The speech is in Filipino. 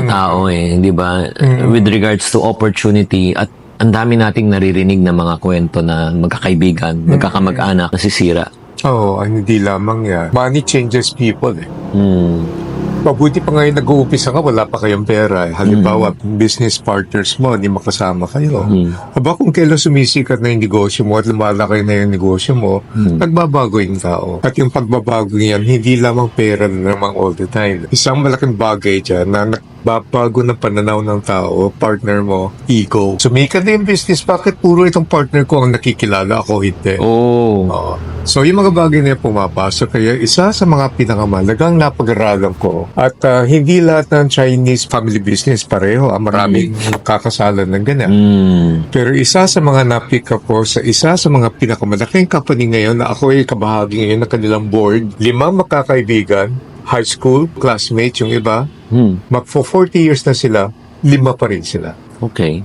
mga tao di ba? With regards to opportunity at ang dami nating naririnig na mga kwento na magkakaibigan, magkakamag-anak, nasisira. Oo, hindi lamang yan. Money changes people Mabuti pa ngayon nag-uumpisa ka, wala pa kayong pera. Halimbawa, business partners mo, hindi makasama kayo. Aba, kung kailan sumisikat na yung negosyo mo at lumalaki na yung negosyo mo, nagbabago yung tao. At yung pagbabago niyan, hindi lamang pera na naman all the time. Isang malaking bagay dyan na nagbabago ng pananaw ng tao, partner mo, ego. Sumikat na yung business, bakit puro itong partner ko ang nakikilala, ako hindi? Oo. So, yung mga bagay na yung pumapasok, kaya isa sa mga pinakamalagang napag-aralan ko, at hindi lahat ng Chinese family business pareho. Maraming kakasalan ng ganyan. Pero isa sa mga na-pick up ko sa isa sa mga pinakamalaking company ngayon na ako ay kabahagi ngayon ng kanilang board, 5 magkakaibigan, high school, classmates yung iba, magpo 40 years na sila, 5 pa rin sila. Okay.